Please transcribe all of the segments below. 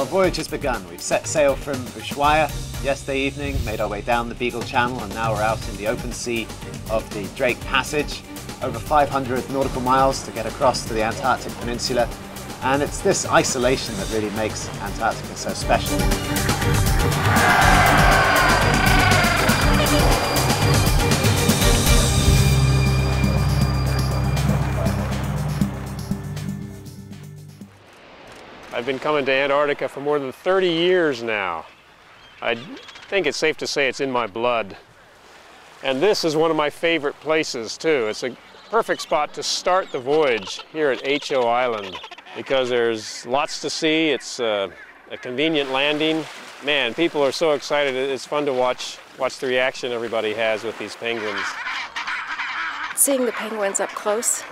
Our voyage has begun. We've set sail from Ushuaia yesterday evening, made our way down the Beagle Channel, and now we're out in the open sea of the Drake Passage. Over 500 nautical miles to get across to the Antarctic Peninsula. And it's this isolation that really makes Antarctica so special. I've been coming to Antarctica for more than 30 years now. I think it's safe to say it's in my blood. And this is one of my favorite places too. It's a perfect spot to start the voyage here at H.O. Island because there's lots to see. It's a convenient landing. Man, people are so excited. It's fun to watch the reaction everybody has with these penguins. Seeing the penguins up close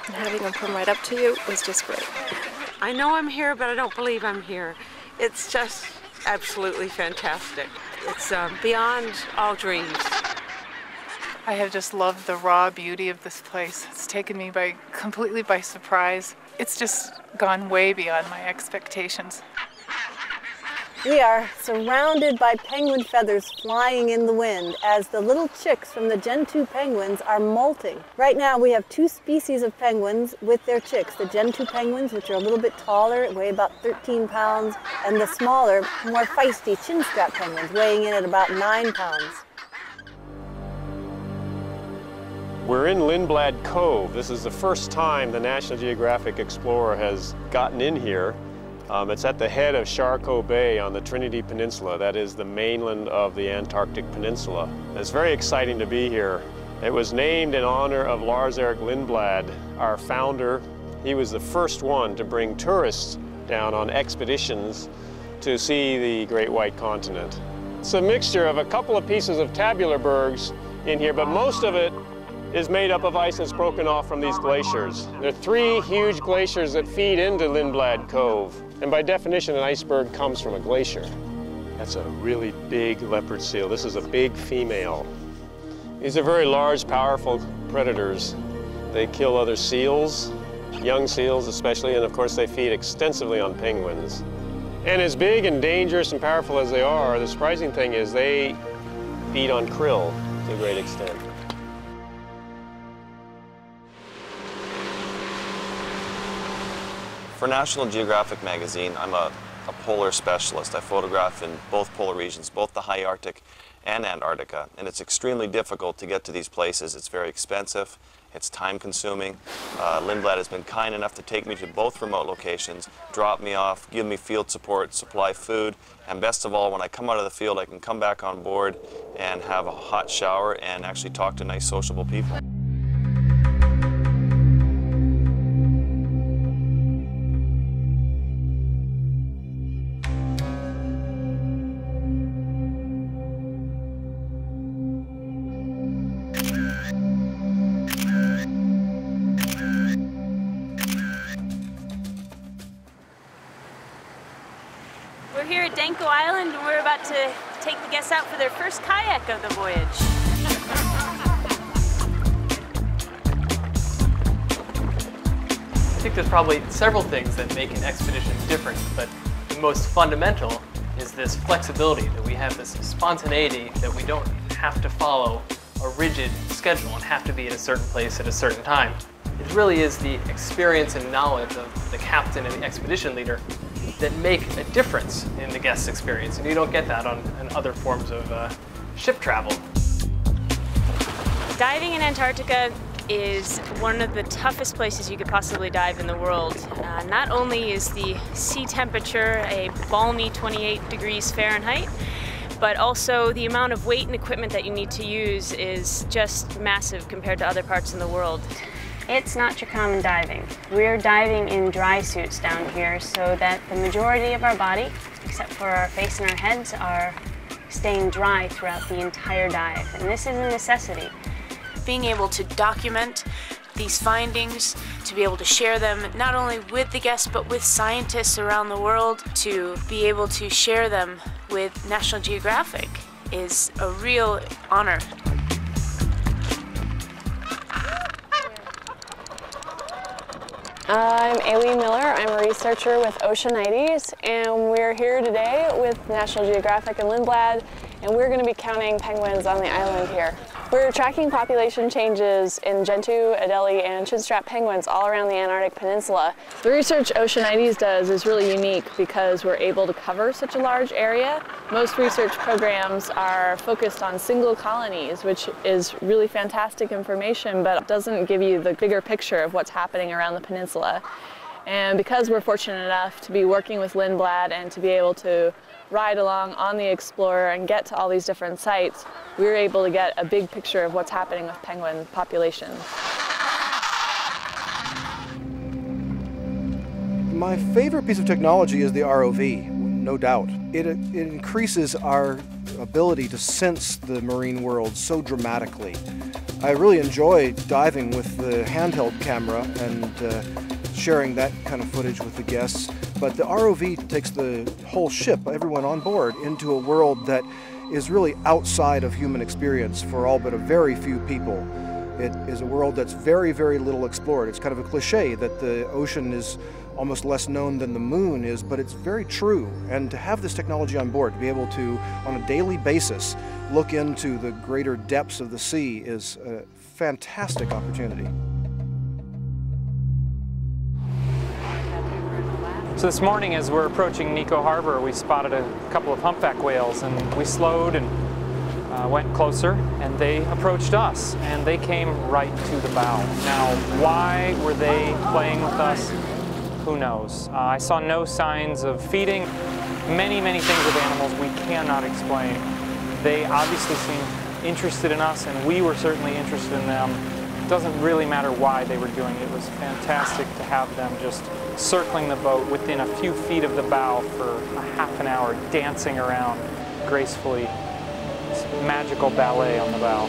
and having them come right up to you was just great. I know I'm here, but I don't believe I'm here. It's just absolutely fantastic. It's beyond all dreams. I have just loved the raw beauty of this place. It's taken me completely by surprise. It's just gone way beyond my expectations. We are surrounded by penguin feathers flying in the wind as the little chicks from the Gen 2 penguins are molting. Right now we have two species of penguins with their chicks. The Gen 2 penguins, which are a little bit taller, weigh about 13 pounds, and the smaller, more feisty chin strap penguins weighing in at about 9 pounds. We're in Lindblad Cove. This is the first time the National Geographic Explorer has gotten in here. It's at the head of Charcot Bay on the Trinity Peninsula. That is the mainland of the Antarctic Peninsula. It's very exciting to be here. It was named in honor of Lars-Erik Lindblad, our founder. He was the first one to bring tourists down on expeditions to see the Great White Continent. It's a mixture of a couple of pieces of tabular bergs in here, but most of it is made up of ice that's broken off from these glaciers. There are three huge glaciers that feed into Lindblad Cove. And by definition, an iceberg comes from a glacier. That's a really big leopard seal. This is a big female. These are very large, powerful predators. They kill other seals, young seals especially, and of course they feed extensively on penguins. And as big and dangerous and powerful as they are, the surprising thing is they feed on krill to a great extent. For National Geographic magazine, I'm a polar specialist. I photograph in both polar regions, both the high Arctic and Antarctica, and it's extremely difficult to get to these places. It's very expensive, it's time-consuming. Lindblad has been kind enough to take me to both remote locations, drop me off, give me field support, supply food, and best of all, when I come out of the field, I can come back on board and have a hot shower and actually talk to nice, sociable people. We're here at Danko Island and we're about to take the guests out for their first kayak of the voyage. I think there's probably several things that make an expedition different, but the most fundamental is this flexibility, that we have this spontaneity, that we don't have to follow a rigid schedule and have to be at a certain place at a certain time. It really is the experience and knowledge of the captain and the expedition leader that make a difference in the guest's experience, and you don't get that on other forms of ship travel. Diving in Antarctica is one of the toughest places you could possibly dive in the world. Not only is the sea temperature a balmy 28 degrees Fahrenheit, but also the amount of weight and equipment that you need to use is just massive compared to other parts in the world. It's not your common diving. We're diving in dry suits down here so that the majority of our body, except for our face and our heads, are staying dry throughout the entire dive. And this is a necessity. Being able to document these findings, to be able to share them not only with the guests but with scientists around the world, to be able to share them with National Geographic is a real honor. I'm Aileen Miller. I'm a researcher with Oceanites, and we're here today with National Geographic and Lindblad, and we're going to be counting penguins on the island here. We're tracking population changes in Gentoo, Adelie, and chinstrap penguins all around the Antarctic Peninsula. The research Oceanites does is really unique because we're able to cover such a large area. Most research programs are focused on single colonies, which is really fantastic information, but doesn't give you the bigger picture of what's happening around the peninsula. And because we're fortunate enough to be working with Lindblad and to be able to ride along on the Explorer and get to all these different sites, we were able to get a big picture of what's happening with penguin populations. My favorite piece of technology is the ROV, no doubt. It increases our ability to sense the marine world so dramatically. I really enjoy diving with the handheld camera and sharing that kind of footage with the guests, but the ROV takes the whole ship, everyone on board, into a world that is really outside of human experience for all but a very few people. It is a world that's very, very little explored. It's kind of a cliche that the ocean is almost less known than the moon is, but it's very true. And to have this technology on board, to be able to, on a daily basis, look into the greater depths of the sea is a fantastic opportunity. So this morning as we're approaching Nico Harbor, we spotted a couple of humpback whales, and we slowed and went closer, and they approached us, and they came right to the bow. Now, why were they playing with us? Who knows? I saw no signs of feeding. Many things with animals we cannot explain. They obviously seemed interested in us, and we were certainly interested in them. It doesn't really matter why they were doing it. It was fantastic to have them just circling the boat within a few feet of the bow for a half an hour, dancing around gracefully. It's magical ballet on the bow.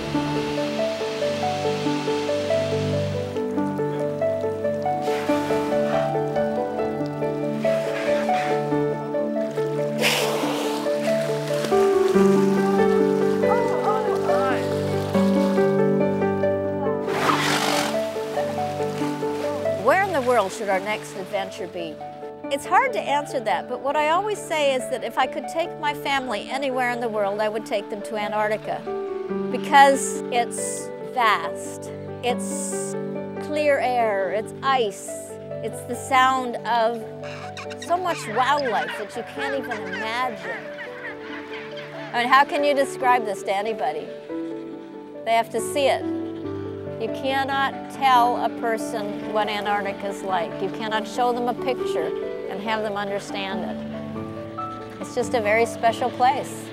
Where in the world should our next adventure be? It's hard to answer that, but what I always say is that if I could take my family anywhere in the world, I would take them to Antarctica. Because it's vast, it's clear air, it's ice, it's the sound of so much wildlife that you can't even imagine. I mean, how can you describe this to anybody? They have to see it. You cannot tell a person what Antarctica is like. You cannot show them a picture and have them understand it. It's just a very special place.